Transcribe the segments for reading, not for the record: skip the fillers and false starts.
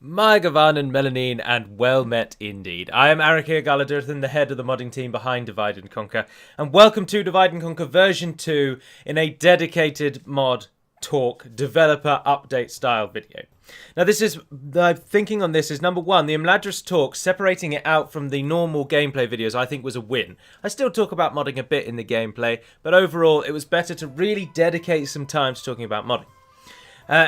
My Gavan and Melanine, and well met indeed. I am Arakir Galadirthan, the head of the modding team behind Divide and Conquer, and welcome to Divide and Conquer version 2 in a dedicated mod talk developer update style video. Now the thinking on this is, number one, the Imladris talk, separating it out from the normal gameplay videos, I think was a win. I still talk about modding a bit in the gameplay, but overall it was better to really dedicate some time to talking about modding.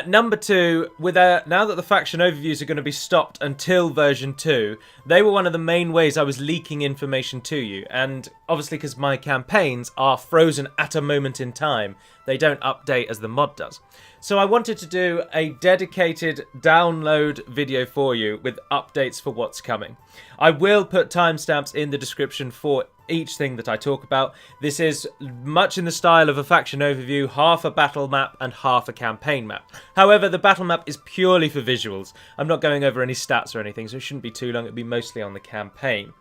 Number two, now that the faction overviews are going to be stopped until version 2, they were one of the main ways I was leaking information to you. And obviously because my campaigns are frozen at a moment in time, they don't update as the mod does. So I wanted to do a dedicated download video for you with updates for what's coming. I will put timestamps in the description for each thing that I talk about. This is much in the style of a faction overview, half a battle map and half a campaign map. However, the battle map is purely for visuals. I'm not going over any stats or anything, so it shouldn't be too long. It'll be mostly on the campaign.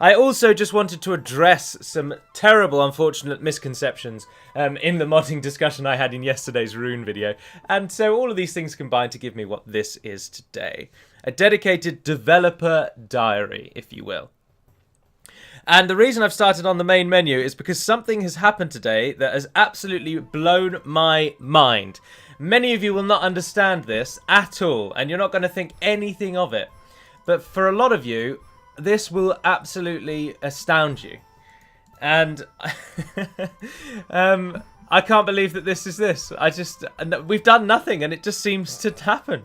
I also just wanted to address some terrible, unfortunate misconceptions in the modding discussion I had in yesterday's Rune video. And so all of these things combined to give me what this is today. A dedicated developer diary, if you will. And the reason I've started on the main menu is because something has happened today that has absolutely blown my mind. Many of you will not understand this at all, and you're not going to think anything of it. But for a lot of you, this will absolutely astound you. And I can't believe that this is this. We've done nothing, and it just seems to happen.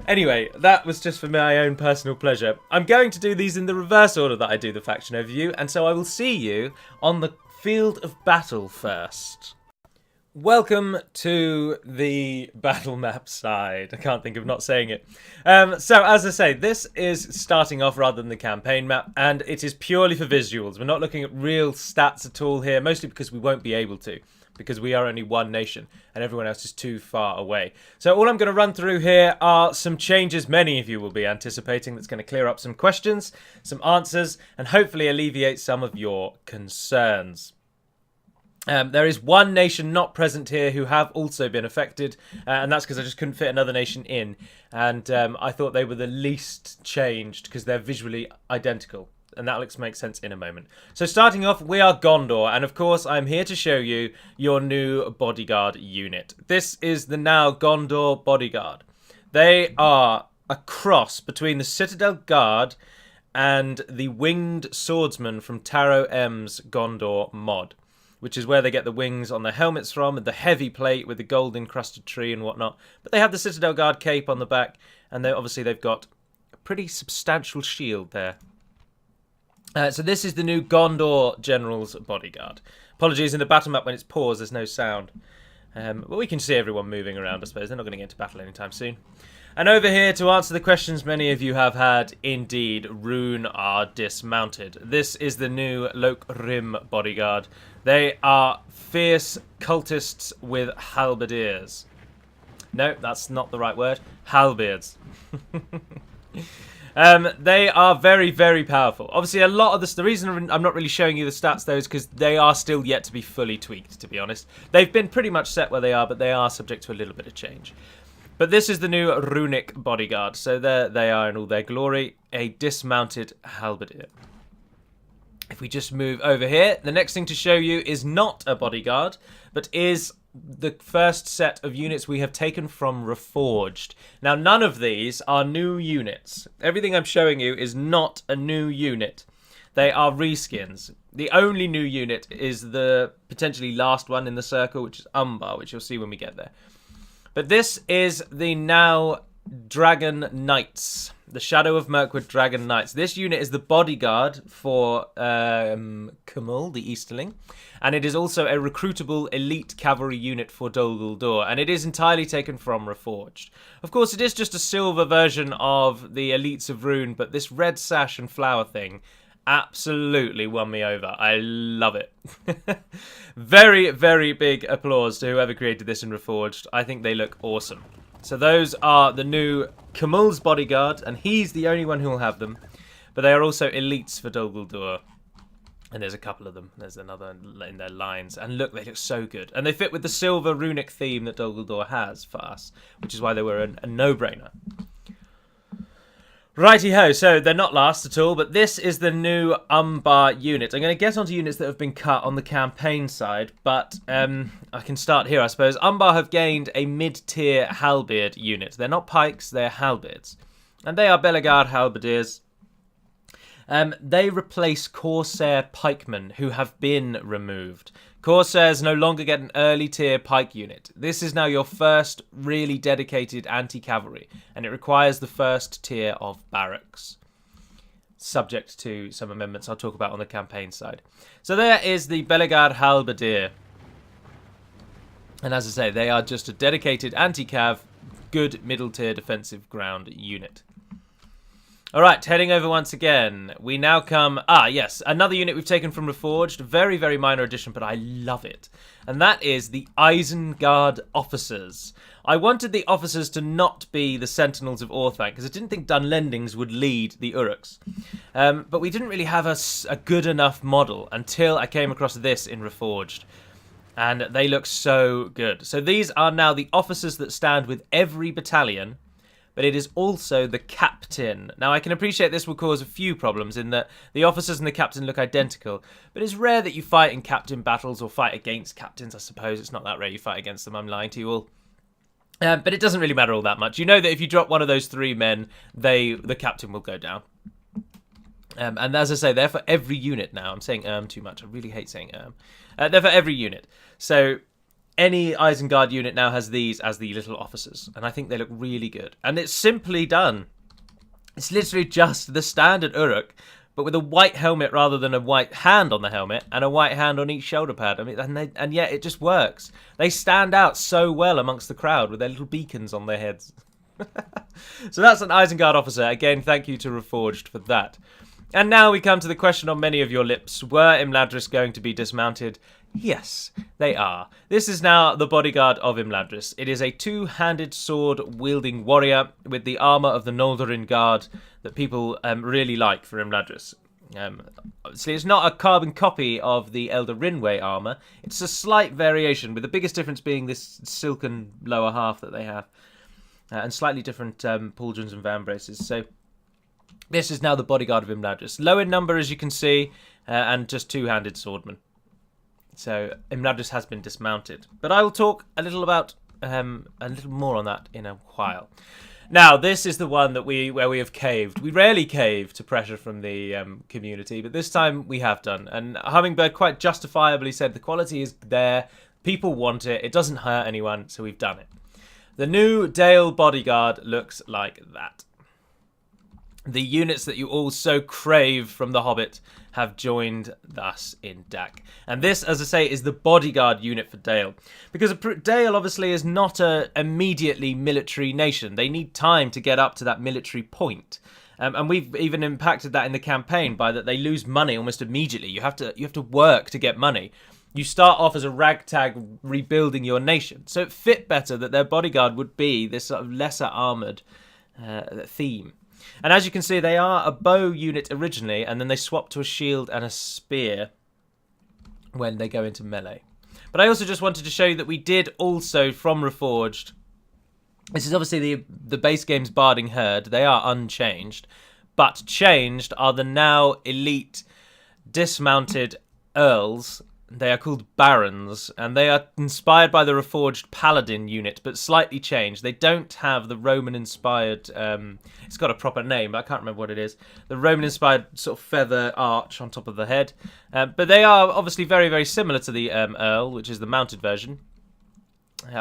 Anyway, that was just for my own personal pleasure. I'm going to do these in the reverse order that I do the faction overview, and so I will see you on the field of battle first. Welcome to the battle map side. I can't think of not saying it. So, as I say, this is starting off rather than the campaign map, and it is purely for visuals. We're not looking at real stats at all here, mostly because we won't be able to, because we are only one nation and everyone else is too far away. So all I'm going to run through here are some changes many of you will be anticipating that's going to clear up some questions, some answers, and hopefully alleviate some of your concerns. There is one nation not present here who have also been affected, and that's because I just couldn't fit another nation in, and I thought they were the least changed because they're visually identical. And that'll make sense in a moment. So starting off, we are Gondor, and of course I'm here to show you your new bodyguard unit. This is the now Gondor bodyguard. They are a cross between the Citadel Guard and the Winged Swordsman from Taro M's Gondor mod, which is where they get the wings on their helmets from, and the heavy plate with the gold encrusted tree and whatnot. But they have the Citadel Guard cape on the back, and obviously they've got a pretty substantial shield there. So this is the new Gondor General's bodyguard. Apologies, in the battle map when it's paused, there's no sound. But we can see everyone moving around, I suppose. They're not going to get into battle anytime soon. And over here, to answer the questions many of you have had, indeed, Rune are dismounted. This is the new Lokrim bodyguard. They are fierce cultists with halberdiers. No, that's not the right word. Halberds. They are very, very powerful. Obviously, a lot of this, the reason I'm not really showing you the stats, though, is because they are still yet to be fully tweaked, to be honest. They've been pretty much set where they are, but they are subject to a little bit of change. But this is the new runic bodyguard. So there they are in all their glory. A dismounted halberdier. If we just move over here, the next thing to show you is not a bodyguard, but is the first set of units we have taken from Reforged. Now, none of these are new units. Everything I'm showing you is not a new unit. They are reskins. The only new unit is the potentially last one in the circle, which is Umbar, which you'll see when we get there. But this is the now Dragon Knights. The Shadow of Mirkwood Dragon Knights. This unit is the bodyguard for Kumul, the Easterling. And it is also a recruitable elite cavalry unit for Dol Guldur. And it is entirely taken from Reforged. Of course, it is just a silver version of the Elites of Rune, but this red sash and flower thing absolutely won me over. I love it. Very, very big applause to whoever created this in Reforged. I think they look awesome. So those are the new Kumul's bodyguard, and he's the only one who will have them. But they are also elites for Dol Guldur. And there's a couple of them. There's another in their lines. And look, they look so good. And they fit with the silver runic theme that Dol Guldur has for us, which is why they were a no-brainer. Righty-ho, so they're not last at all, but this is the new Umbar unit. I'm going to get onto units that have been cut on the campaign side, but I can start here, I suppose. Umbar have gained a mid-tier halberd unit. They're not pikes, they're halberds. And they are Belegard halberdiers. They replace Corsair pikemen, who have been removed. Corsairs no longer get an early tier pike unit. This is now your first really dedicated anti-cavalry, and it requires the first tier of barracks, subject to some amendments I'll talk about on the campaign side. So there is the Belegard halberdier. And as I say, they are just a dedicated anti-cav, good middle tier defensive ground unit. Alright, heading over once again. We now come... yes, another unit we've taken from Reforged. Very, very minor addition, but I love it. And that is the Isengard Officers. I wanted the officers to not be the Sentinels of Orthanc, because I didn't think Dunlendings would lead the Uruks. But we didn't really have a good enough model until I came across this in Reforged. And they look so good. So these are now the officers that stand with every battalion, but it is also the captain. Now, I can appreciate this will cause a few problems in that the officers and the captain look identical, but it's rare that you fight in captain battles or fight against captains, I suppose. It's not that rare you fight against them, I'm lying to you all. But it doesn't really matter all that much. You know that if you drop one of those three men, the captain will go down. And as I say, they're for every unit now. I'm saying too much. I really hate saying they're for every unit. So any Isengard unit now has these as the little officers, and I think they look really good. And it's simply done. It's literally just the standard Uruk, but with a white helmet rather than a white hand on the helmet, and a white hand on each shoulder pad. I mean, and yet it just works. They stand out so well amongst the crowd with their little beacons on their heads. So that's an Isengard officer. Again, thank you to Reforged for that. And now we come to the question on many of your lips. Were Imladris going to be dismounted? Yes, they are. This is now the bodyguard of Imladris. It is a two-handed sword-wielding warrior with the armour of the Noldorin Guard that people really like for Imladris. Obviously, it's not a carbon copy of the Elder Rinway armour. It's a slight variation, with the biggest difference being this silken lower half that they have. And slightly different pauldrons and vambraces. So this is now the bodyguard of Imladris. Low in number, as you can see, and just two-handed swordman. So Imladris has been dismounted, but I will talk a little more on that in a while. Now, this is the one that where we have caved. We rarely cave to pressure from the community, but this time we have done. And Hummingbird quite justifiably said the quality is there, people want it, it doesn't hurt anyone, so we've done it. The new Dale bodyguard looks like that. The units that you all so crave from The Hobbit have joined us in DaC. And this, as I say, is the bodyguard unit for Dale. Because Dale, obviously, is not a immediately military nation. They need time to get up to that military point. And we've even impacted that in the campaign by that they lose money almost immediately. You have to work to get money. You start off as a ragtag rebuilding your nation. So it fit better that their bodyguard would be this sort of lesser armoured theme. And as you can see, they are a bow unit originally, and then they swap to a shield and a spear when they go into melee. But I also just wanted to show you that we did also, from Reforged, this is obviously the base game's Barding Herd. They are unchanged, but changed are the now elite dismounted Earls. They are called Barons, and they are inspired by the Reforged Paladin unit, but slightly changed. They don't have the Roman-inspired... it's got a proper name, but I can't remember what it is. The Roman-inspired sort of feather arch on top of the head. But they are obviously very, very similar to the Earl, which is the mounted version.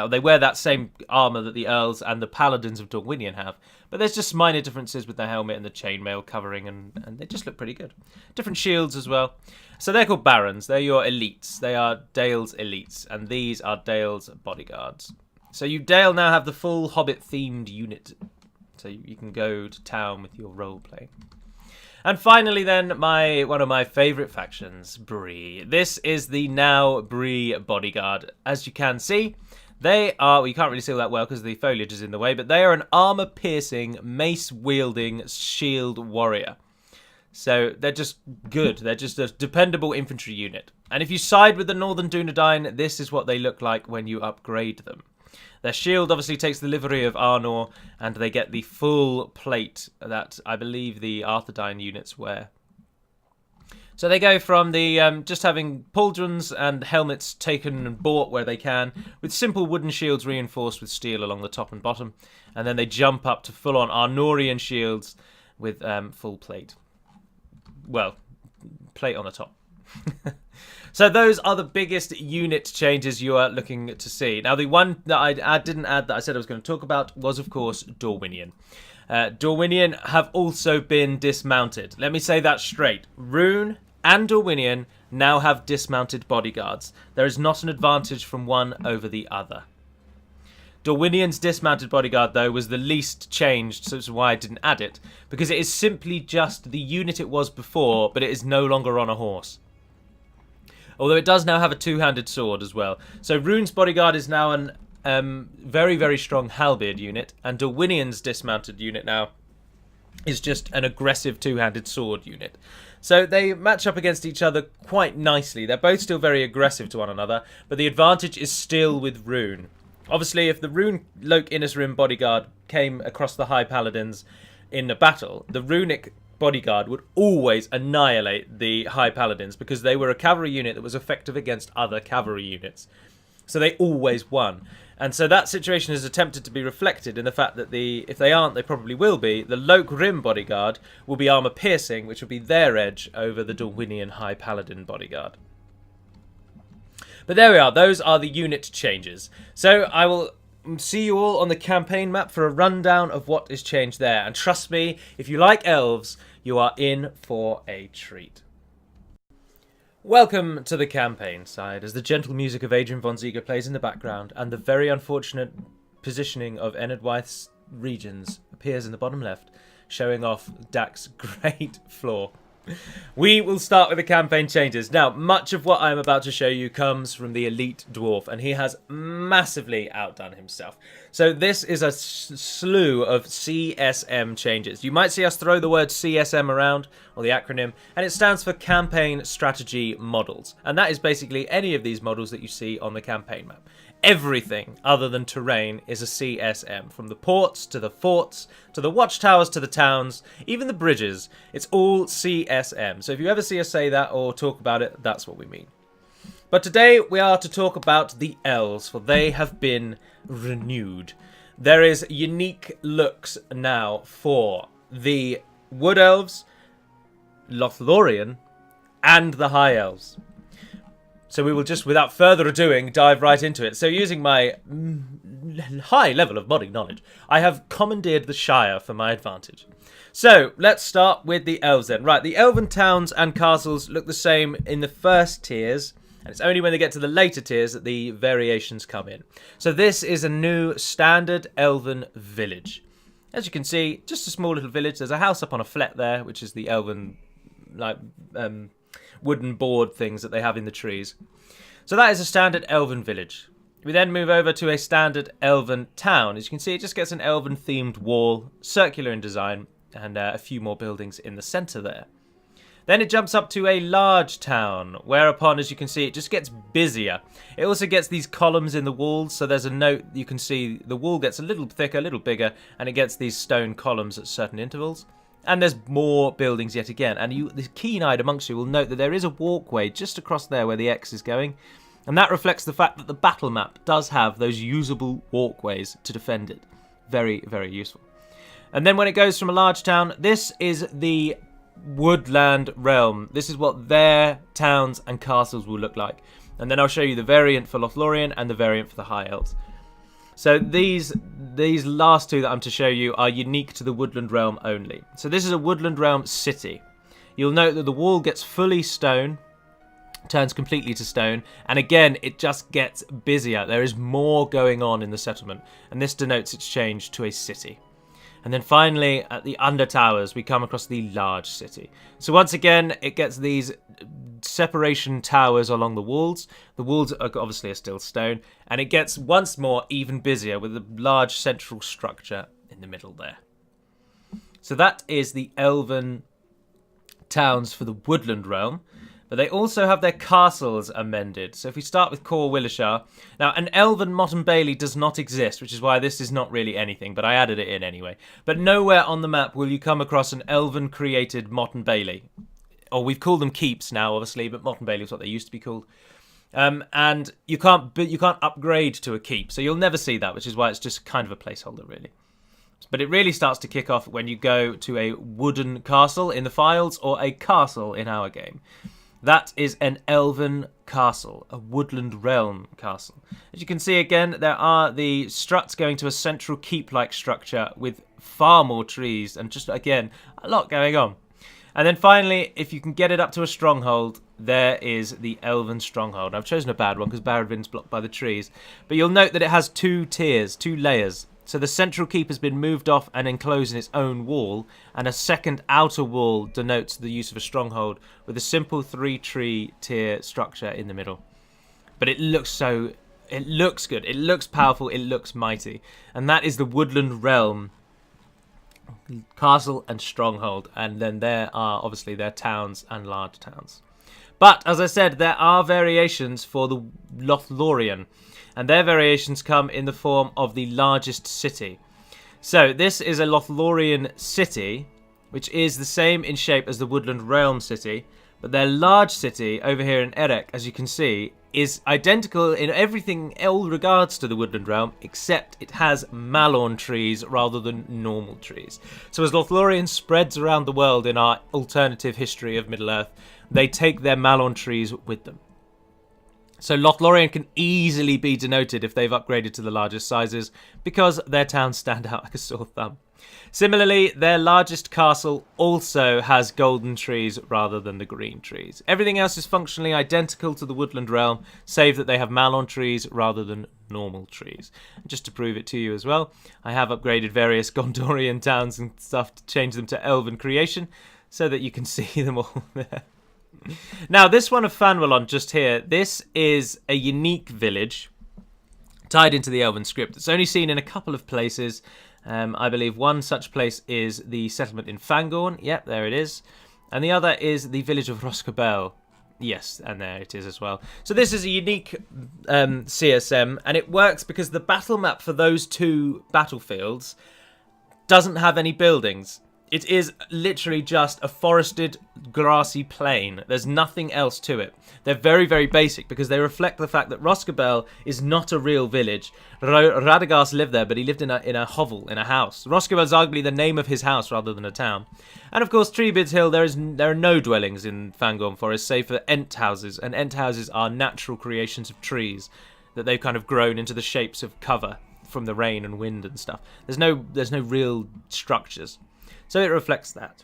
They wear that same armour that the Earls and the Paladins of Dorwinion have. But there's just minor differences with the helmet and the chainmail covering, and they just look pretty good. Different shields as well. So they're called Barons. They're your elites. They are Dale's elites, and these are Dale's bodyguards. So you, Dale, now have the full Hobbit-themed unit. So you can go to town with your role-playing. And finally then, one of my favourite factions, Bree. This is the now Bree bodyguard. As you can see, they are, well, you can't really see all that well because the foliage is in the way, but they are an armour-piercing, mace-wielding shield warrior. So they're just good. They're just a dependable infantry unit. And if you side with the Northern Dunedain, this is what they look like when you upgrade them. Their shield obviously takes the livery of Arnor, and they get the full plate that I believe the Arthedain units wear. So they go from the just having pauldrons and helmets taken and bought where they can, with simple wooden shields reinforced with steel along the top and bottom, and then they jump up to full-on Arnorian shields with full plate. Well, plate on the top. So those are the biggest unit changes you are looking to see. Now, the one that I didn't add that I said I was going to talk about was, of course, Dorwinion. Dorwinion have also been dismounted. Let me say that straight. Rune and Dorwinion now have dismounted bodyguards. There is not an advantage from one over the other. Dorwinion's dismounted bodyguard, though, was the least changed, so that's why I didn't add it, because it is simply just the unit it was before, but it is no longer on a horse. Although it does now have a two-handed sword as well. So Rune's bodyguard is now an very, very strong halberd unit, and Dorwinion's dismounted unit now is just an aggressive two-handed sword unit. So they match up against each other quite nicely. They're both still very aggressive to one another, but the advantage is still with Rune. Obviously, if the Rune Loke Innis Rim bodyguard came across the High Paladins in a battle, the Runic bodyguard would always annihilate the High Paladins because they were a cavalry unit that was effective against other cavalry units. So they always won. And so that situation is attempted to be reflected in the fact that if they aren't, they probably will be, the Loke Rim bodyguard will be armor piercing, which will be their edge over the Dorwinion High Paladin bodyguard. But there we are, those are the unit changes. So I will see you all on the campaign map for a rundown of what is changed there. And trust me, if you like elves, you are in for a treat. Welcome to the campaign side, as the gentle music of Adrian von Ziegler plays in the background, and the very unfortunate positioning of Ennard Wyth's regions appears in the bottom left, showing off DaC's great floor. We will start with the campaign changes. Now, much of what I'm about to show you comes from the elite dwarf, and he has massively outdone himself. So this is a slew of CSM changes. You might see us throw the word CSM around, or the acronym, and it stands for Campaign Strategy Models. And that is basically any of these models that you see on the campaign map. Everything other than terrain is a CSM, from the ports to the forts to the watchtowers to the towns, even the bridges. It's all CSM. So if you ever see us say that or talk about it, that's what we mean. But today we are to talk about the elves, for they have been renewed. There is unique looks now for the wood elves, Lothlorien, and the high elves. So we will just, without further ado, dive right into it. So using my high level of modding knowledge, I have commandeered the Shire for my advantage. So let's start with the elves then. Right, the elven towns and castles look the same in the first tiers, and it's only when they get to the later tiers that the variations come in. So this is a new standard elven village. As you can see, just a small little village. There's a house up on a flat there, which is the elven wooden board things that they have in the trees. So that is a standard elven village. We then move over to a standard elven town. As you can see, it just gets an elven themed wall, circular in design, and a few more buildings in the centre there. Then it jumps up to a large town, whereupon, as you can see, it just gets busier. It also gets these columns in the walls, so there's a note, you can see the wall gets a little thicker, a little bigger, and it gets these stone columns at certain intervals. And there's more buildings yet again. And the keen-eyed amongst you will note that there is a walkway just across there where the X is going. And that reflects the fact that the battle map does have those usable walkways to defend it. Very, very useful. And then when it goes from a large town, this is the woodland realm. This is what their towns and castles will look like. And then I'll show you the variant for Lothlorien and the variant for the High Elves. So these last two that I'm to show you are unique to the Woodland Realm only. So this is a Woodland Realm city. You'll note that the wall gets fully stone, turns completely to stone, and again it just gets busier. There is more going on in the settlement, and this denotes its change to a city. And then finally, at the Under Towers, we come across the large city. So once again, it gets these separation towers along the walls. The walls are obviously still stone, and it gets once more even busier with a large central structure in the middle there. So that is the elven towns for the Woodland Realm. But they also have their castles amended. So if we start with Core Willishar. Now, an Elven Motte and Bailey does not exist, which is why this is not really anything, but I added it in anyway. But nowhere on the map will you come across an Elven-created Motte and Bailey. Or we've called them keeps now, obviously, but Motte and Bailey is what they used to be called. And you can't upgrade to a keep, so you'll never see that, which is why it's just kind of a placeholder, really. But it really starts to kick off when you go to a wooden castle in the files or a castle in our game. That is an Elven castle, a woodland realm castle. As you can see again, there are the struts going to a central keep-like structure with far more trees and just, again, a lot going on. And then finally, if you can get it up to a stronghold, there is the Elven stronghold. I've chosen a bad one because Barrow-downs blocked by the trees. But you'll note that it has 2 tiers, 2 layers. So the central keep has been moved off and enclosed in its own wall, and a second outer wall denotes the use of a stronghold with a simple 3-tree tier structure in the middle. But it looks good, it looks powerful, it looks mighty. And that is the Woodland Realm castle and stronghold, and then there are obviously their towns and large towns. But as I said, there are variations for the Lothlorien, and their variations come in the form of the largest city. So this is a Lothlorien city, which is the same in shape as the Woodland Realm city, but their large city over here in Erech, as you can see, is identical in everything, all regards to the Woodland Realm, except it has Malorn trees rather than normal trees. So as Lothlorien spreads around the world in our alternative history of Middle-earth, they take their Malorn trees with them. So Lothlorien can easily be denoted if they've upgraded to the largest sizes, because their towns stand out like a sore thumb. Similarly, their largest castle also has golden trees rather than the green trees. Everything else is functionally identical to the Woodland Realm, save that they have Malorn trees rather than normal trees. And just to prove it to you as well, I have upgraded various Gondorian towns and stuff to change them to Elven creation, so that you can see them all there. Now, this one of Fanwallon just here, this is a unique village tied into the Elven script. It's only seen in a couple of places. I believe one such place is the settlement in Fangorn. Yep, there it is. And the other is the village of Roscabel. Yes, and there it is as well. So this is a unique CSM, and it works because the battle map for those 2 battlefields doesn't have any buildings. It is literally just a forested, grassy plain. There's nothing else to it. They're very, very basic because they reflect the fact that Roscabel is not a real village. Radagast lived there, but he lived in a hovel, in a house. Roscabel is arguably the name of his house rather than a town. And of course, Treebeard's Hill, there are no dwellings in Fangorn Forest, save for Ent houses. And Ent houses are natural creations of trees that they've kind of grown into the shapes of cover from the rain and wind and stuff. There's no real structures. So it reflects that.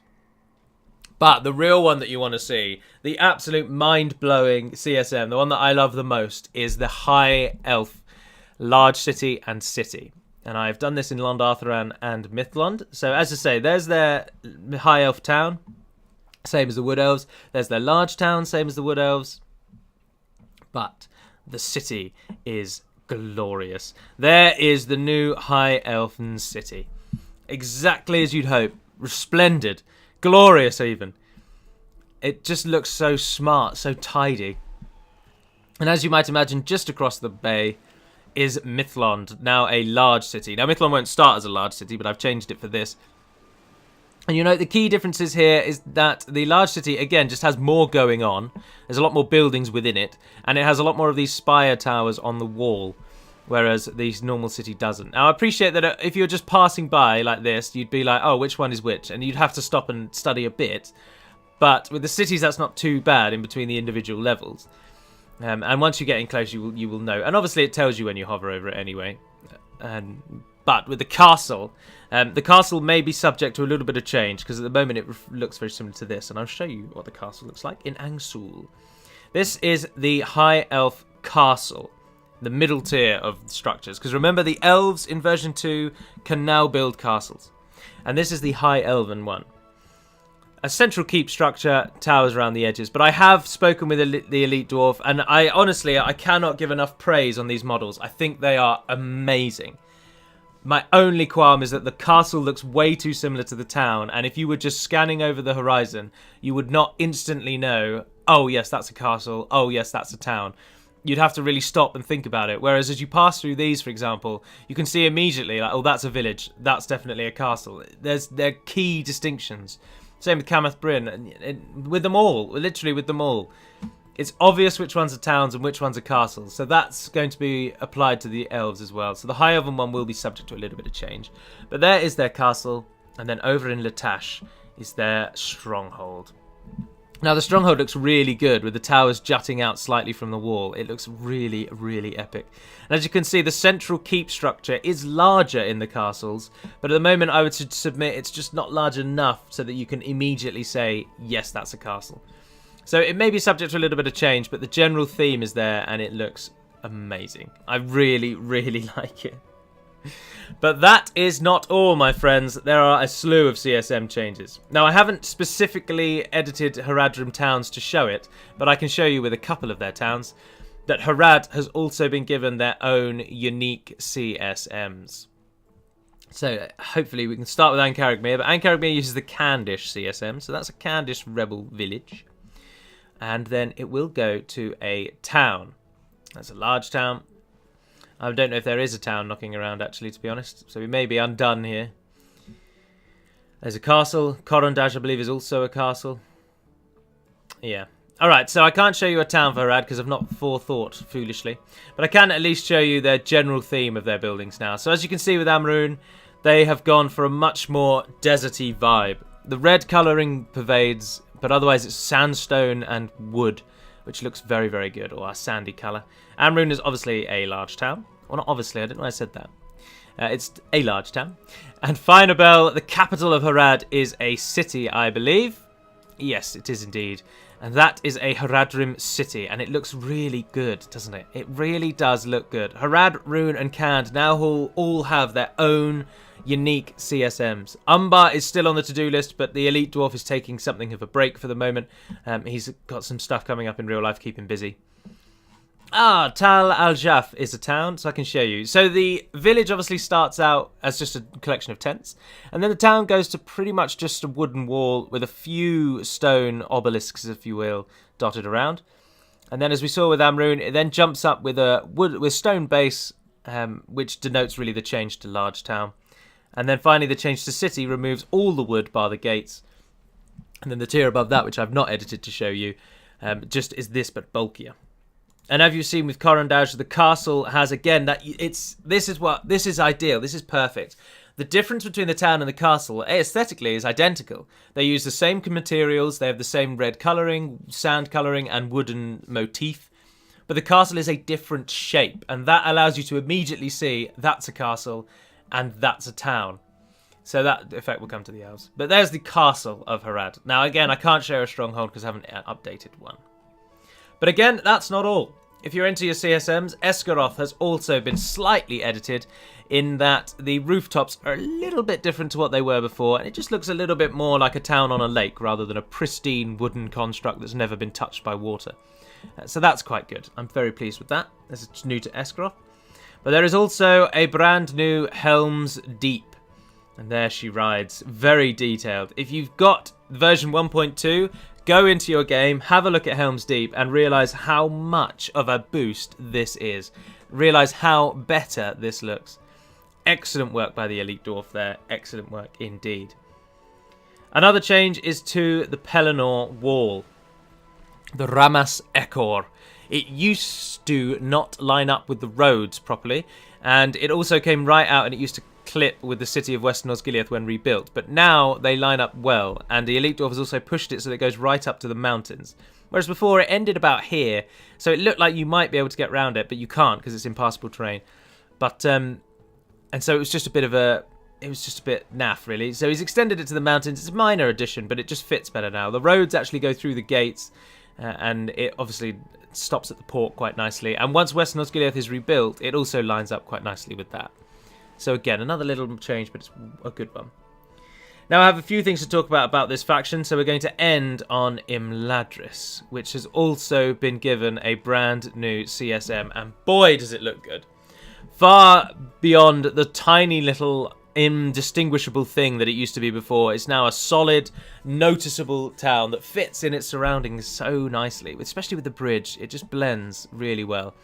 But the real one that you want to see, the absolute mind-blowing CSM, the one that I love the most, is the High Elf Large City and City. And I've done this in Londartharan and Mythlond. So as I say, there's their High Elf town, same as the Wood Elves. There's their large town, same as the Wood Elves. But the city is glorious. There is the new High Elfen City. Exactly as you'd hope. Resplendent. Glorious even. It just looks so smart, so tidy. And as you might imagine, just across the bay is Mythlond, now a large city. Now Mythlond won't start as a large city, but I've changed it for this. And you know, the key differences here is that the large city, again, just has more going on. There's a lot more buildings within it, and it has a lot more of these spire towers on the wall, whereas the normal city doesn't. Now, I appreciate that if you're just passing by like this, you'd be like, oh, which one is which? And you'd have to stop and study a bit. But with the cities, that's not too bad in between the individual levels. And once you get in close, you will know. And obviously, it tells you when you hover over it anyway. But with the castle may be subject to a little bit of change, because at the moment, it looks very similar to this. And I'll show you what the castle looks like in Angsul. This is the High Elf Castle. The middle tier of structures. Because remember, the elves in version 2 can now build castles. And this is the High Elven one. A central keep structure, towers around the edges. But I have spoken with the Elite Dwarf, and I cannot give enough praise on these models. I think they are amazing. My only qualm is that the castle looks way too similar to the town, and if you were just scanning over the horizon, you would not instantly know, oh yes, that's a castle, oh yes, that's a town. You'd have to really stop and think about it. Whereas as you pass through these, for example, you can see immediately, like, oh, that's a village, that's definitely a castle. They're key distinctions. Same with Camath Bryn, and with them all, literally with them all. It's obvious which ones are towns and which ones are castles, so that's going to be applied to the elves as well. So the High Elven one will be subject to a little bit of change. But there is their castle, and then over in Latash is their stronghold. Now the stronghold looks really good with the towers jutting out slightly from the wall. It looks really, really epic. And as you can see, the central keep structure is larger in the castles, but at the moment I would submit it's just not large enough so that you can immediately say, yes, that's a castle. So it may be subject to a little bit of change, but the general theme is there and it looks amazing. I really, really like it. But that is not all, my friends. There are a slew of CSM changes. Now, I haven't specifically edited Haradrim towns to show it, but I can show you with a couple of their towns that Harad has also been given their own unique CSMs. So hopefully we can start with Ancaragmir, but Ancaragmir uses the Candish CSM, so that's a Candish rebel village. And then it will go to a town. That's a large town. I don't know if there is a town knocking around, actually, to be honest. So we may be undone here. There's a castle. Corondage, I believe, is also a castle. Yeah. Alright, so I can't show you a town for Harad because I've not forethought foolishly. But I can at least show you their general theme of their buildings now. So as you can see with Amrune, they have gone for a much more deserty vibe. The red colouring pervades, but otherwise it's sandstone and wood, which looks very, very good, or a sandy colour. Amrune is obviously a large town. Well, not obviously, I didn't know I said that. It's a large town. And Finabel, the capital of Harad, is a city, I believe. Yes, it is indeed. And that is a Haradrim city, and it looks really good, doesn't it? It really does look good. Harad, Rune, and Khand now all have their own unique CSMs. Umbar is still on the to-do list, but the Elite Dwarf is taking something of a break for the moment. He's got some stuff coming up in real life, keep him busy. Tal al-Jaf is a town, so I can show you. So the village obviously starts out as just a collection of tents, and then the town goes to pretty much just a wooden wall with a few stone obelisks, if you will, dotted around. And then as we saw with Amrune, it then jumps up with a stone base, which denotes really the change to large town. And then finally the change to city removes all the wood bar the gates. And then the tier above that, which I've not edited to show you, just is this but bulkier. And as you've seen with Corondage, the castle has, again, this is ideal, this is perfect. The difference between the town and the castle, aesthetically, is identical. They use the same materials, they have the same red colouring, sand colouring, and wooden motif. But the castle is a different shape, and that allows you to immediately see that's a castle and that's a town. So that effect will come to the elves. But there's the castle of Harad. Now, again, I can't share a stronghold because I haven't updated one. But again, that's not all. If you're into your CSMs, Esgaroth has also been slightly edited in that the rooftops are a little bit different to what they were before, and it just looks a little bit more like a town on a lake rather than a pristine wooden construct that's never been touched by water. So that's quite good. I'm very pleased with that. This is new to Esgaroth. But there is also a brand new Helm's Deep. And there she rides. Very detailed. If you've got version 1.2... go into your game, have a look at Helm's Deep, and realise how much of a boost this is. Realise how better this looks. Excellent work by the Elite Dwarf there. Excellent work indeed. Another change is to the Pelennor wall. The Ramas Ekor. It used to not line up with the roads properly, and it also came right out and it used to clip with the city of Western Osgiliath when rebuilt, but now they line up well, and the Elite Dwarf has also pushed it so that it goes right up to the mountains, whereas before it ended about here, so it looked like you might be able to get around it, but you can't because it's impassable terrain. But and so it was just a bit naff really. So he's extended it to the mountains. It's a minor addition, but it just fits better now. The roads actually go through the gates, and it obviously stops at the port quite nicely, and once Western Osgiliath is rebuilt, it also lines up quite nicely with that. So again, another little change, but it's a good one. Now I have a few things to talk about this faction, so we're going to end on Imladris, which has also been given a brand new CSM, and boy does it look good. far beyond the tiny little indistinguishable thing that it used to be before. It's now a solid, noticeable town that fits in its surroundings so nicely, especially with the bridge. It just blends really well.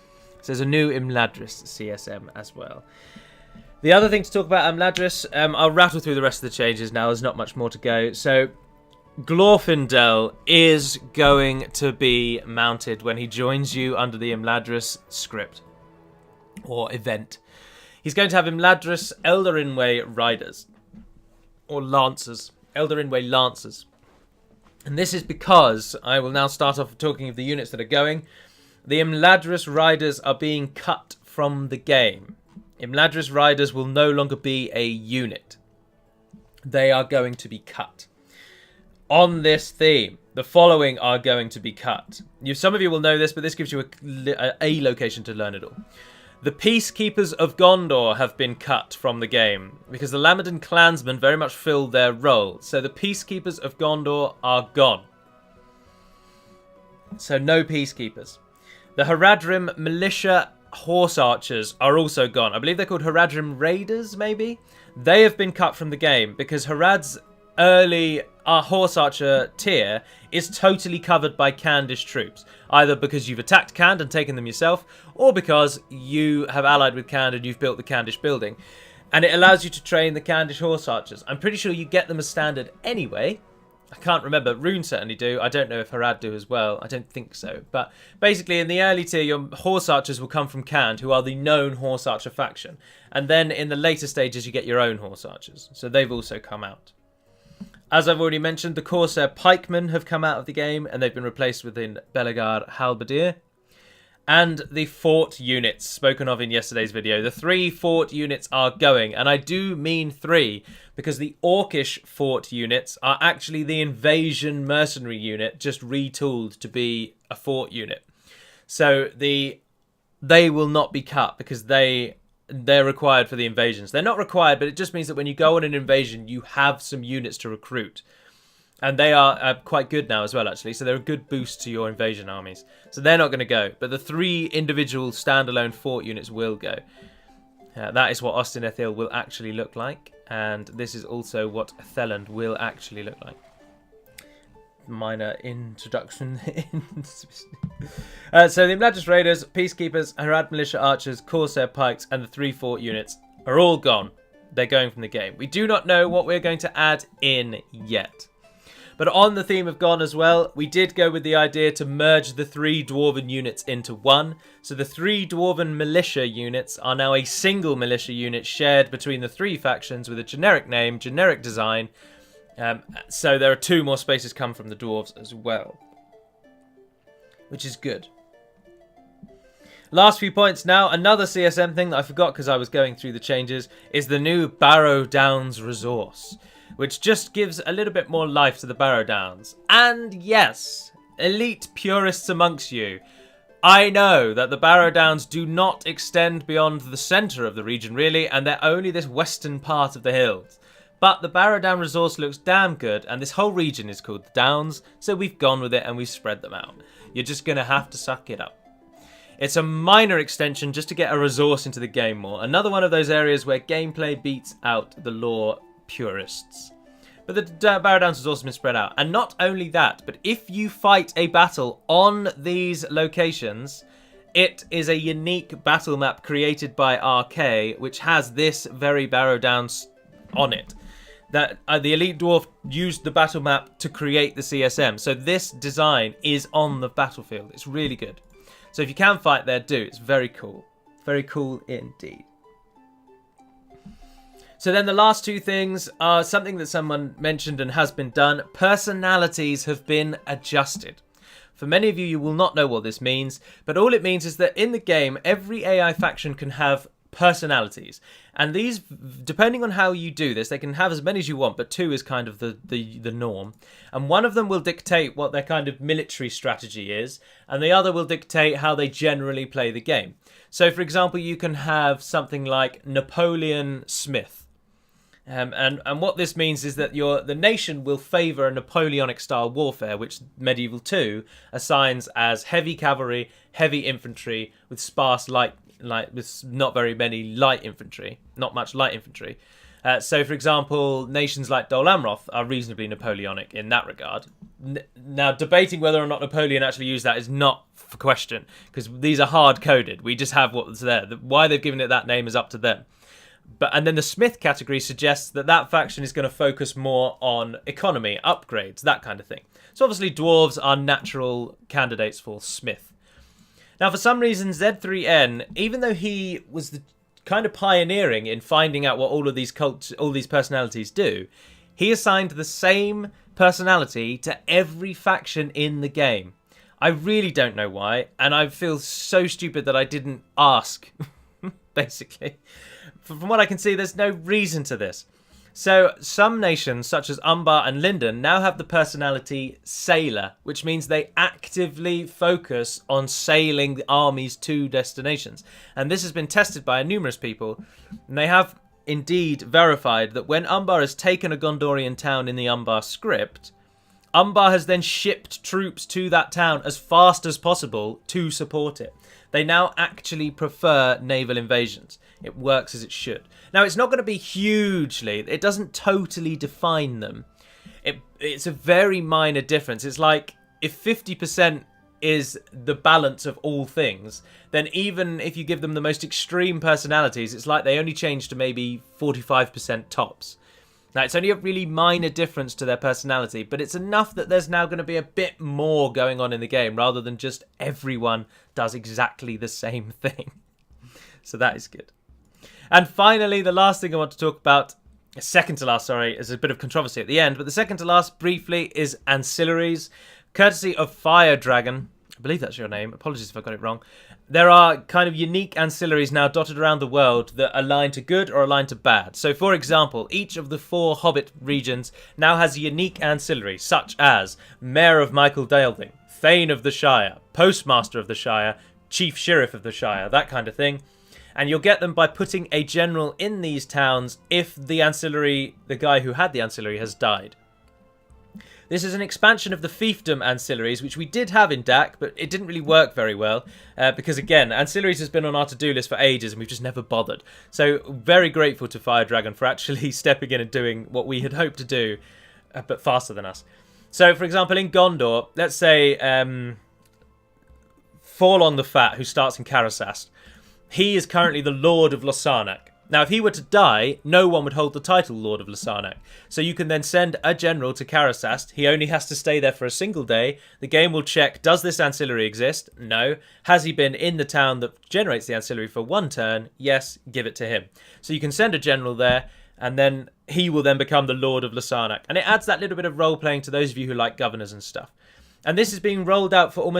So there's a new Imladris CSM as well. The other thing to talk about Imladris, I'll rattle through the rest of the changes now. There's not much more to go. So Glorfindel is going to be mounted when he joins you under the Imladris script or event. He's going to have Imladris Eldarinway Riders, or Lancers, Eldarinway Lancers. And this is because, I will now start off talking of the units that are going. The Imladris Riders are being cut from the game. Imladris Riders will no longer be a unit. They are going to be cut. On this theme, the following are going to be cut. Some of you will know this, but this gives you a location to learn it all. The Peacekeepers of Gondor have been cut from the game because the Lamadan clansmen very much filled their role. So the Peacekeepers of Gondor are gone. So no Peacekeepers. The Haradrim Militia Horse Archers are also gone. I believe they're called Haradrim Raiders, maybe? They have been cut from the game because Harad's early Horse Archer tier is totally covered by Kandish troops. Either because you've attacked Kand and taken them yourself, or because you have allied with Kand and you've built the Kandish building. And it allows you to train the Kandish Horse Archers. I'm pretty sure you get them as standard anyway. I can't remember. Rune certainly do. I don't know if Harad do as well. I don't think so. But basically, in the early tier, your Horse Archers will come from Kand, who are the known Horse Archer faction. And then in the later stages, you get your own Horse Archers. So they've also come out. As I've already mentioned, the Corsair Pikemen have come out of the game, and they've been replaced within Belegar Halberdier. And the fort units, spoken of in yesterday's video. The 3 fort units are going, and I do mean 3, because the Orcish fort units are actually the invasion mercenary unit, just retooled to be a fort unit. So they will not be cut, because they're required for the invasions. They're not required, but it just means that when you go on an invasion, you have some units to recruit. And they are quite good now as well, actually. So they're a good boost to your invasion armies. So they're not going to go. But the 3 individual standalone fort units will go. That is what Austin Ethel will actually look like. And this is also what Theland will actually look like. Minor introduction. So the Imladris Raiders, Peacekeepers, Harad Militia Archers, Corsair Pikes, and the 3 fort units are all gone. They're going from the game. We do not know what we're going to add in yet. But on the theme of gone as well, we did go with the idea to merge the 3 Dwarven units into one. So the 3 Dwarven militia units are now a single militia unit shared between the 3 factions with a generic name, generic design. So there are 2 more spaces come from the dwarves as well, which is good. Last few points now. Another CSM thing that I forgot because I was going through the changes is the new Barrow-downs resource, which just gives a little bit more life to the Barrow-downs. And yes, elite purists amongst you, I know that the Barrow-downs do not extend beyond the centre of the region really, and they're only this western part of the hills. But the Barrow-down resource looks damn good, and this whole region is called the Downs, so we've gone with it and we've spread them out. You're just going to have to suck it up. It's a minor extension just to get a resource into the game more. Another one of those areas where gameplay beats out the lore purists. But the Barrow-downs has also been spread out. And not only that, but if you fight a battle on these locations, it is a unique battle map created by RK, which has this very Barrow-downs on it. That the Elite Dwarf used the battle map to create the CSM. So this design is on the battlefield. It's really good. So if you can fight there, do. It's very cool. Very cool indeed. So then the last 2 things are something that someone mentioned and has been done. Personalities have been adjusted. For many of you, you will not know what this means, but all it means is that in the game, every AI faction can have personalities. And these, depending on how you do this, they can have as many as you want, but 2 is kind of the norm. And one of them will dictate what their kind of military strategy is, and the other will dictate how they generally play the game. So, for example, you can have something like Napoleon Smith. And what this means is that the nation will favour a Napoleonic-style warfare, which Medieval 2 assigns as heavy cavalry, heavy infantry, with sparse light like with not very many light infantry, not much light infantry. So, for example, nations like Dol Amroth are reasonably Napoleonic in that regard. Now, debating whether or not Napoleon actually used that is not for question, because these are hard-coded. We just have what's there. Why they've given it that name is up to them. And then the Smith category suggests that faction is going to focus more on economy, upgrades, that kind of thing. So obviously dwarves are natural candidates for Smith. Now, for some reason, Z3N, even though he was the kind of pioneering in finding out what all these personalities do, he assigned the same personality to every faction in the game. I really don't know why, and I feel so stupid that I didn't ask, basically. From what I can see, there's no reason to this. So some nations, such as Umbar and Linden, now have the personality Sailor, which means they actively focus on sailing the armies to destinations. And this has been tested by numerous people, and they have indeed verified that when Umbar has taken a Gondorian town in the Umbar script, Umbar has then shipped troops to that town as fast as possible to support it. They now actually prefer naval invasions. It works as it should. Now, it's not going to be hugely... It doesn't totally define them. It's a very minor difference. It's like if 50% is the balance of all things, then even if you give them the most extreme personalities, it's like they only change to maybe 45% tops. Now, it's only a really minor difference to their personality, but it's enough that there's now going to be a bit more going on in the game rather than just everyone does exactly the same thing. So that is good. And finally, the last thing I want to talk about, second to last, sorry, is a bit of controversy at the end, but the second to last briefly is Ancillaries, courtesy of Fire Dragon. I believe that's your name. Apologies if I got it wrong. There are kind of unique ancillaries now dotted around the world that align to good or align to bad. So, for example, each of the 4 Hobbit regions now has a unique ancillary, such as Mayor of Michael Dalding, Thane of the Shire, Postmaster of the Shire, Chief Sheriff of the Shire, that kind of thing. And you'll get them by putting a general in these towns if the ancillary, the guy who had the ancillary, has died. This is an expansion of the fiefdom ancillaries, which we did have in DaC, but it didn't really work very well. Because, again, ancillaries has been on our to-do list for ages, and we've just never bothered. So, very grateful to Fire Dragon for actually stepping in and doing what we had hoped to do, but faster than us. So, for example, in Gondor, let's say Forlon the Fat, who starts in Karasast. He is currently the Lord of Lossarnac. Now, if he were to die, no one would hold the title Lord of Lossarnac. So you can then send a general to Karasast. He only has to stay there for a single day. The game will check, does this ancillary exist? No. Has he been in the town that generates the ancillary for 1 turn? Yes, give it to him. So you can send a general there, and then he will then become the Lord of Lossarnac. And it adds that little bit of role-playing to those of you who like governors and stuff. And this is being rolled out for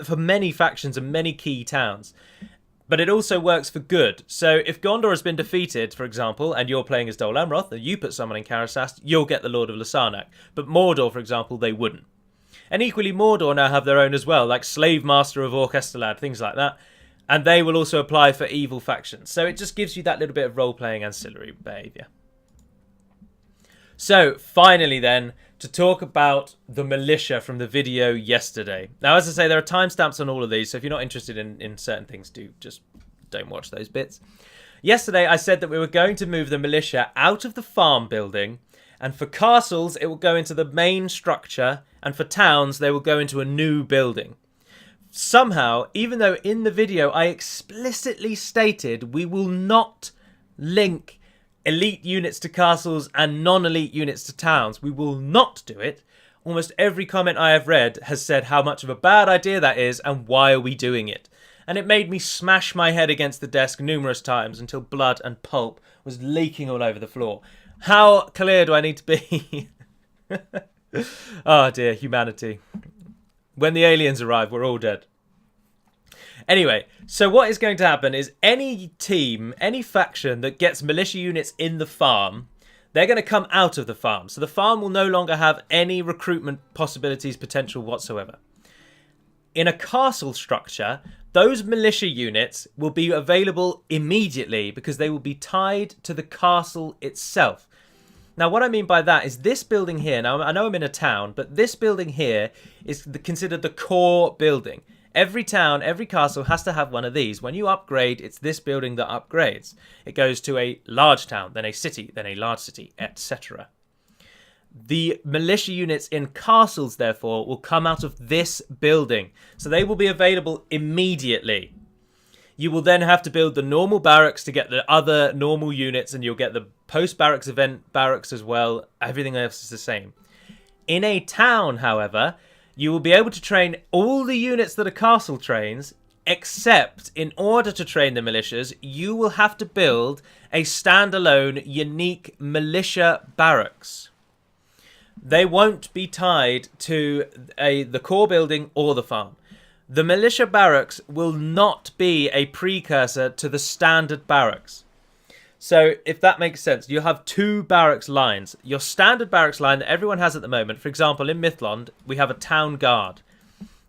for many factions and many key towns. But it also works for good. So if Gondor has been defeated, for example, and you're playing as Dol Amroth, and you put someone in Karasast, you'll get the Lord of Lossarnac. But Mordor, for example, they wouldn't. And equally, Mordor now have their own as well, like Slave Master of Orc-Estelad, things like that. And they will also apply for evil factions. So it just gives you that little bit of role-playing ancillary behaviour. So, finally then, to talk about the militia from the video yesterday. Now, as I say, there are timestamps on all of these, so if you're not interested in certain things, don't watch those bits. Yesterday, I said that we were going to move the militia out of the farm building, and for castles, it will go into the main structure, and for towns, they will go into a new building. Somehow, even though in the video I explicitly stated we will not link elite units to castles and non-elite units to towns, we will not do it. Almost every comment I have read has said how much of a bad idea that is and why are we doing it. And it made me smash my head against the desk numerous times until blood and pulp was leaking all over the floor. How clear do I need to be? Oh dear, humanity. When the aliens arrive, we're all dead. Anyway, so what is going to happen is any team, any faction that gets militia units in the farm, they're going to come out of the farm. So the farm will no longer have any recruitment possibilities, potential whatsoever. In a castle structure, those militia units will be available immediately because they will be tied to the castle itself. Now, what I mean by that is this building here. Now, I know I'm in a town, but this building here is considered the core building. Every town, every castle has to have one of these. When you upgrade, it's this building that upgrades. It goes to a large town, then a city, then a large city, etc. The militia units in castles, therefore, will come out of this building. So they will be available immediately. You will then have to build the normal barracks to get the other normal units, and you'll get the post-barracks event barracks as well. Everything else is the same. In a town, however, you will be able to train all the units that a castle trains, except in order to train the militias, you will have to build a standalone, unique militia barracks. They won't be tied to the core building or the farm. The militia barracks will not be a precursor to the standard barracks. So, if that makes sense, you have two barracks lines. Your standard barracks line that everyone has at the moment, for example, in Mythlond, we have a town guard.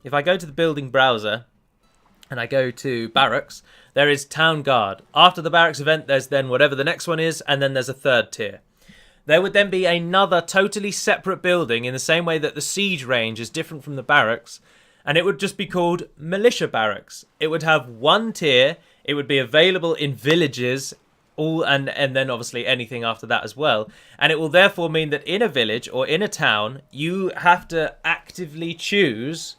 If I go to the building browser and I go to barracks, there is town guard. After the barracks event, there's then whatever the next one is, and then there's a third tier. There would then be another totally separate building in the same way that the siege range is different from the barracks, and it would just be called militia barracks. It would have one tier, it would be available in villages, and then obviously anything after that as well. And it will therefore mean that in a village or in a town, you have to actively choose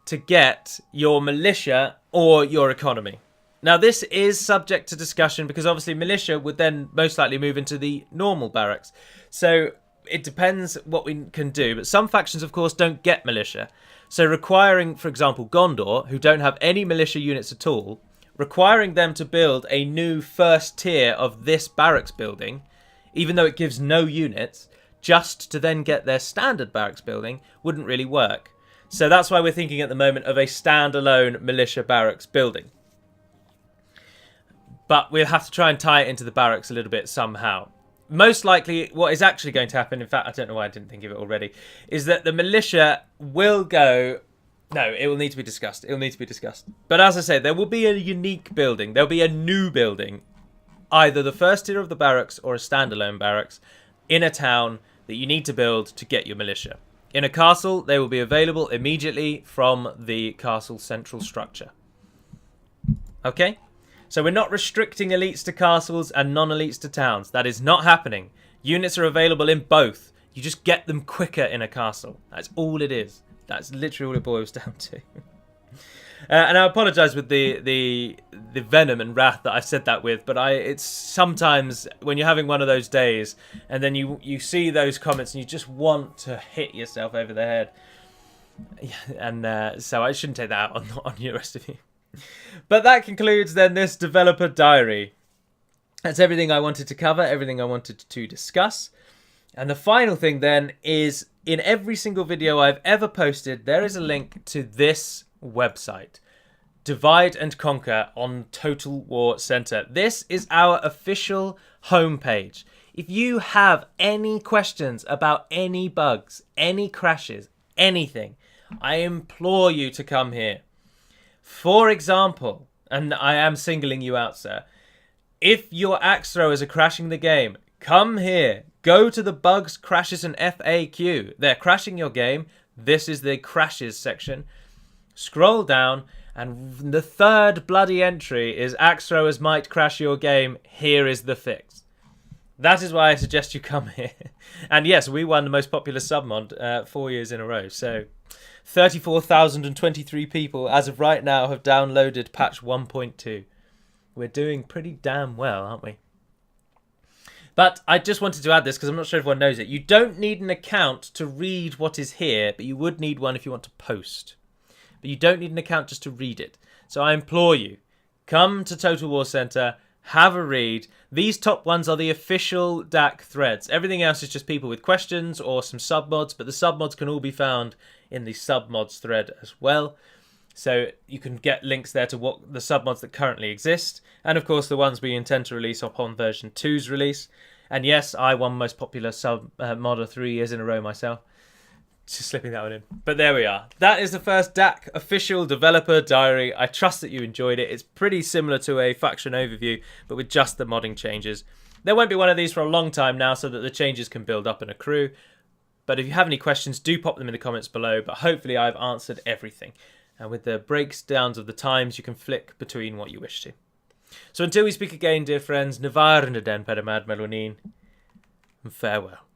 to get your militia or your economy. Now, this is subject to discussion because obviously militia would then most likely move into the normal barracks. So it depends what we can do. But some factions, of course, don't get militia. So requiring, for example, Gondor, who don't have any militia units at all, requiring them to build a new first tier of this barracks building, even though it gives no units, just to then get their standard barracks building, wouldn't really work. So that's why we're thinking at the moment of a standalone militia barracks building. But we'll have to try and tie it into the barracks a little bit somehow. Most likely, what is actually going to happen, in fact, I don't know why I didn't think of it already, is that the militia will go... No, it will need to be discussed. It will need to be discussed. But as I say, there will be a unique building. There'll be a new building. Either the first tier of the barracks or a standalone barracks in a town that you need to build to get your militia. In a castle, they will be available immediately from the castle central structure. Okay? So we're not restricting elites to castles and non-elites to towns. That is not happening. Units are available in both. You just get them quicker in a castle. That's all it is. That's literally all it boils down to. And I apologise with the venom and wrath that I said that with, but it's sometimes when you're having one of those days and then you see those comments and you just want to hit yourself over the head. And so I shouldn't take that out on the rest of you. But that concludes then this developer diary. That's everything I wanted to cover, everything I wanted to discuss. And the final thing then is, in every single video I've ever posted, there is a link to this website, Divide and Conquer on Total War Center. This is our official homepage. If you have any questions about any bugs, any crashes, anything, I implore you to come here. For example, and I am singling you out, sir, if your axe throwers are crashing the game, come here. Go to the bugs, crashes, and FAQ. They're crashing your game. This is the crashes section. Scroll down, and the third bloody entry is axe throwers might crash your game. Here is the fix. That is why I suggest you come here. And yes, we won the most popular submod 4 years in a row. So 34,023 people as of right now have downloaded patch 1.2. We're doing pretty damn well, aren't we? But I just wanted to add this because I'm not sure everyone knows it. You don't need an account to read what is here, but you would need one if you want to post. But you don't need an account just to read it. So I implore you, come to Total War Center, have a read. These top ones are the official DaC threads. Everything else is just people with questions or some submods, but the submods can all be found in the submods thread as well. So you can get links there to what the submods that currently exist. And of course the ones we intend to release upon version 2's release. And yes, I won most popular submodder 3 years in a row myself. Just slipping that one in. But there we are. That is the first DaC official developer diary. I trust that you enjoyed it. It's pretty similar to a faction overview, but with just the modding changes. There won't be one of these for a long time now so that the changes can build up and accrue. But if you have any questions, do pop them in the comments below. But hopefully I've answered everything. And with the breakdowns of the times, you can flick between what you wish to. So until we speak again, dear friends, Navarre den Pedamad Melonin, and farewell.